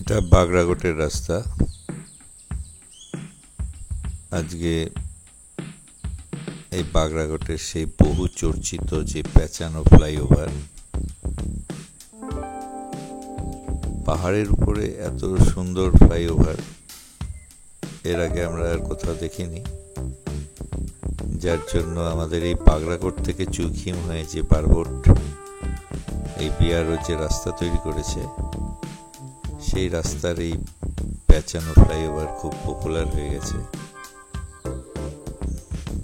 এটা বাগরাকোটের রাস্তা। আজকে এই বাগরাকোটের সেই বহু চর্চিত যে পেঁচানো ফ্লাইওভার, পাহাড়ের উপরে এত সুন্দর ফ্লাইওভার এর আগে আমরা আর কোথাও দেখিনি, যার জন্য আমাদের এই বাগরাকোট থেকে চুখিম হয়ে যে বারবোট এই বিআরও যে রাস্তা তৈরি করেছে, সেই রাস্তার এই পেঁচানো ফ্লাইওভার খুব পপুলার হয়ে গেছে।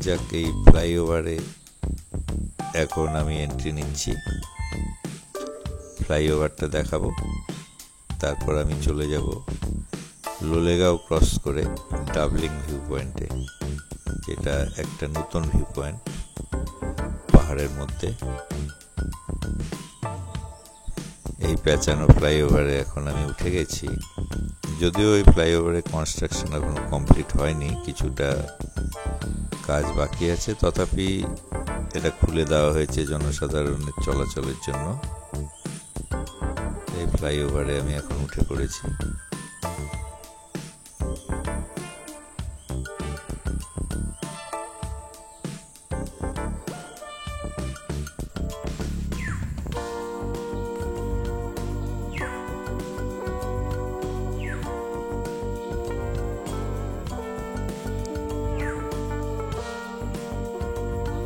যাক, এই ফ্লাইওভারে এখন আমি এন্ট্রি নিচ্ছি, ফ্লাইওভারটা দেখাবো, তারপর আমি চলে যাব লোলেগাঁও ক্রস করে ডাবলিং ভিউ পয়েন্টে, যেটা একটা নতুন ভিউ পয়েন্ট পাহাড়ের মধ্যে। এই পেঁচানো ফ্লাইওভারে এখন আমি উঠে গেছি, যদিও এই ফ্লাইওভারে কনস্ট্রাকশন এখনো কমপ্লিট হয়নি, কিছুটা কাজ বাকি আছে, তথাপি এটা খুলে দেওয়া হয়েছে জনসাধারণের চলাচলের জন্য। এই ফ্লাইওভারে আমি এখন উঠে পড়েছি।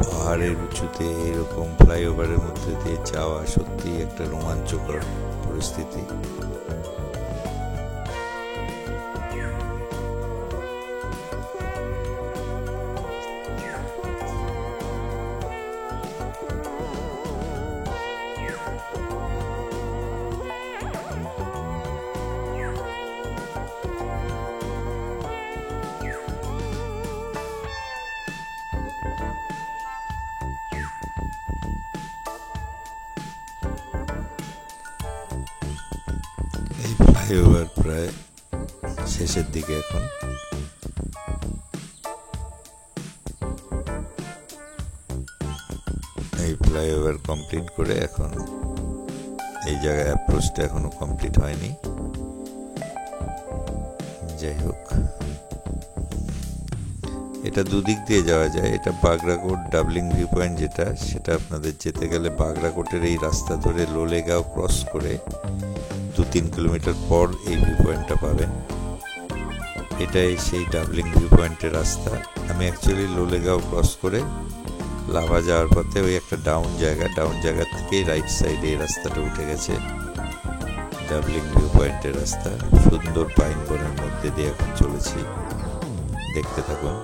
পাহাড়ের উঁচুতে এরকম ফ্লাইওভারের মধ্যে দিয়ে যাওয়া সত্যি একটা রোমাঞ্চকর পরিস্থিতি। এই ফ্লাইওভার প্রায় শেষের দিকে এখন। এই ফ্লাইওভার কমপ্লিট করে এখন এই জায়গায় অ্যাপ্রোচটা এখনো কমপ্লিট হয়নি। যাই হোক, এটা দুদিক দিয়ে যাওয়া যায়। এটা বাগরাকোট ডাবলিং ভিউ পয়েন্ট যেটা, সেটা আপনাদের যেতে গেলে বাগরাকোটের এই রাস্তা ধরে লোলেগাঁও ক্রস করে 2-3 কিলোমিটার পর এই ভিউ পয়েন্টটা পাবেন। এটাই সেই ডাবলিং ভিউ পয়েন্টের রাস্তা। আমি অ্যাকচুয়ালি লোলেগাঁও ক্রস করে লাভা যাওয়ার পথে ওই একটা ডাউন জায়গা থেকে রাইট সাইডে এই রাস্তাটা উঠে গেছে ডাবলিং ভিউ পয়েন্টের রাস্তা। সুন্দর পাইন বনের মধ্যে দিয়ে এখন চলেছি, দেখতে থাকুন।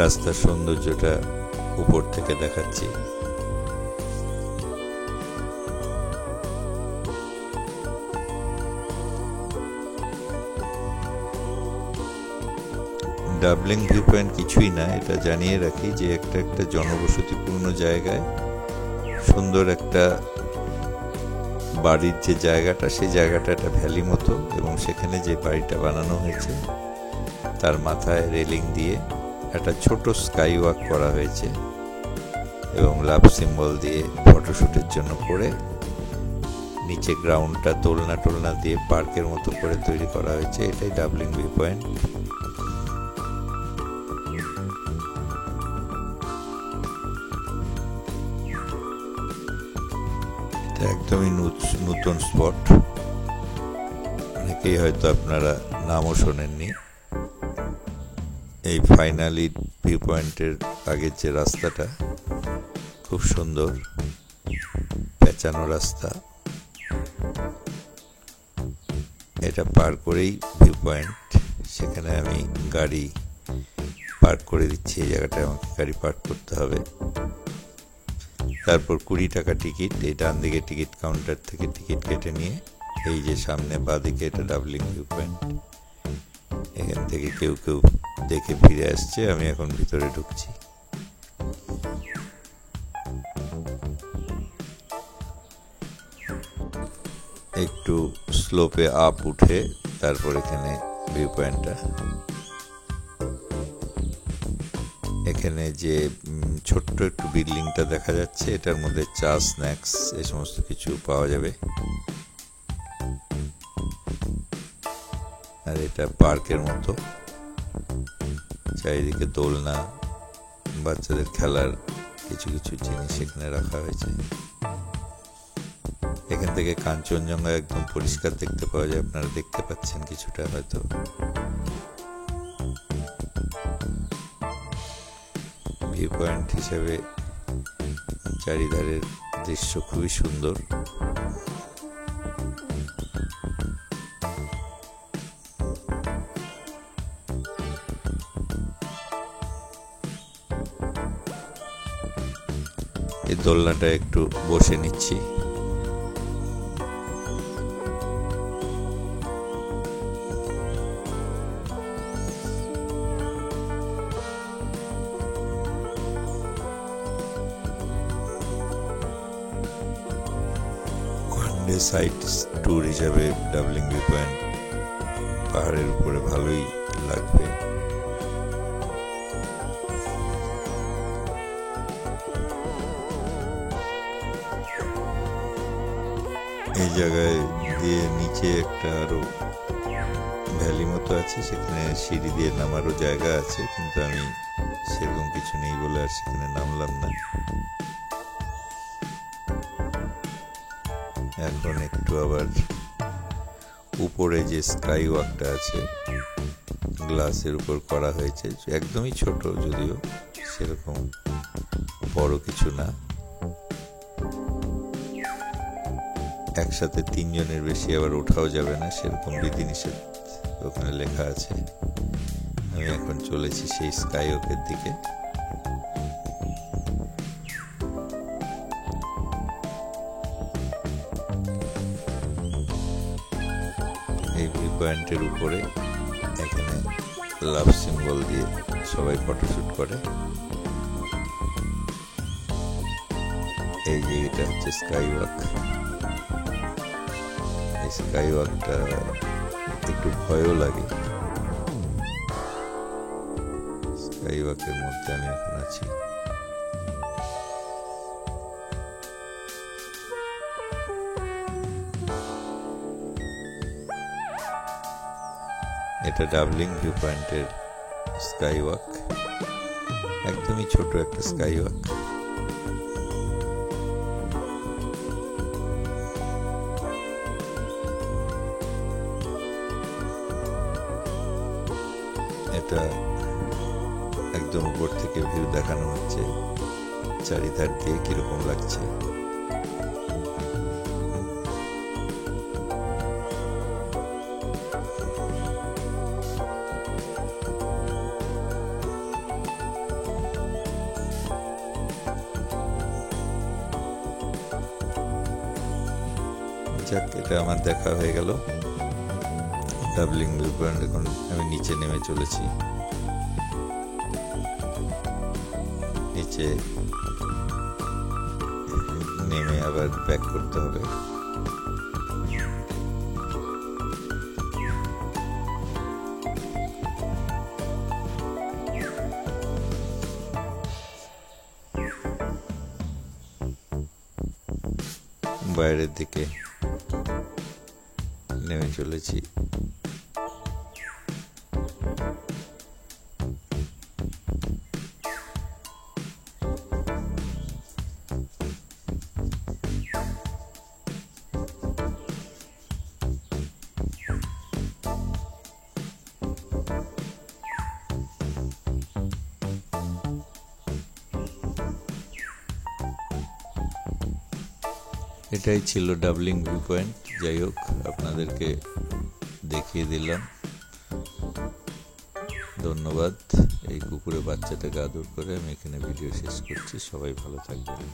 রাস্তার সৌন্দর্যটা উপর থেকে দেখাচ্ছি। ডাবলিং ভিউ পয়েন্ট কিছুই না, এটা জানিয়ে রাখি যে একটা জনবসতিপূর্ণ জায়গায় সুন্দর একটা বাড়ির যে জায়গাটা, সেই জায়গাটা একটা ভ্যালি মতো, এবং সেখানে যে বাড়িটা বানানো হয়েছে তার মাথায় রেলিং দিয়ে একটা ছোট স্কাই ওয়াক করা হয়েছে এবং লাভ সিম্বল দিয়ে ফটোশুটের জন্য করে নিচে গ্রাউন্ডটা দোলনা দিয়ে পার্কের মতো করে তৈরি করা হয়েছে। এটাই ডাবলিং ভিউ পয়েন্ট। এটা একদমই নতুন স্পট, অনেকেই হয়তো আপনারা নামও শোনেননি। এই ফাইনালি ভিউ পয়েন্টের আগের যে রাস্তাটা খুব সুন্দর পেঁচানো রাস্তা, এটা পার করেই ভিউ পয়েন্ট। সেখানে আমি গাড়ি পার্ক করে দিচ্ছি। এই জায়গাটায় আমাকে গাড়ি পার্ক করতে হবে। তারপর 20 টাকা টিকিট। এই ডান দিকে টিকিট কাউন্টার থেকে টিকিট কেটে নিয়ে এই যে সামনে বাঁদিকে এটা ডাবলিং ভিউ পয়েন্ট। এখান থেকে কেউ দেখে ফিরে আসছে, আমি এখন ভিতরে ঢুকছি। একটু স্লোপে আপ উঠে তারপর এখানে ভিউ পয়েন্টটা। এখানে যে ছোট্ট একটু বিল্ডিংটা দেখা যাচ্ছে, এটার মধ্যে চা, স্ন্যাক্স এই সমস্ত কিছু পাওয়া যাবে। আর এটা পার্কের মতো, চারিদিকে দোলনা, বাচ্চাদের খেলার কিছু কিছু জিনিস এখানে রাখা হয়েছে। এখান থেকে কাঞ্চনজঙ্ঘা একদম পরিষ্কার দেখতে পাওয়া যায়, আপনারা দেখতে পাচ্ছেন কিছুটা হয়তো। ভিউ পয়েন্ট হিসেবে চারিধারের দৃশ্য খুবই সুন্দর। এই দোলনাটা একটু বসে নিচ্ছি। সাইট ট্যুর হিসাবে ডাবলিং ভিউ পয়েন্ট পাহাড়ের উপরে ভালোই লাগবে। এই জায়গায় দিয়ে নিচে একটা আরো ভ্যালি মতো আছে, সেখানে সিঁড়ি দিয়ে নামারও জায়গা আছে, কিন্তু আমি সেরকম কিছু নেই বলে আর সেখানে নামলাম না। এখন একটু আবার উপরে যে স্কাই ওয়াকটা আছে, গ্লাসের উপর করা হয়েছে, একদমই ছোট, যদিও সেরকম বড় কিছু না। একসাথে 3 জনের বেশি আবার ওঠাও যাবে না, সেরকম বিধিনিষেধ ওখানে লেখা আছে। আমি এখন চলেছি সেই স্কাই ওয়াকের দিকে। এই ভিউ পয়েন্টের উপরে এখানে লাভ সিম্বল দিয়ে সবাই ফটোশুট করে। এই যে এটা হচ্ছে স্কাই ওয়াক। এই স্কাই ওয়াকটা একটু ভয়ও লাগে। স্কাই ওয়াকের মধ্যে আমি এখন আছি। এটা ডাবলিং ভিউ পয়েন্টের স্কাই ওয়াক, একদমই ছোট একটা স্কাই ওয়াক। এটা একদম উপর থেকে ভিউ দেখানো হচ্ছে, চারিধার দিয়ে কিরকম লাগছে। যাক, এটা আমার দেখা হয়ে গেল ডাবলিং ভিউ পয়েন্ট। এখন আমি নিচে নেমে চলেছি। নিচে নেমে আবার ব্যাক করতে হবে। বাইরের দিকে নেমে চলেছি। এটাই ছিল ডাবলিং ভিউ পয়েন্ট। যাই হোক, আপনাদেরকে দেখিয়ে দিলাম। ধন্যবাদ। এই কুকুরে বাচ্চাটাকে আদর করে আমি এখানে ভিডিও শেষ করছি। সবাই ভালো থাকবেন।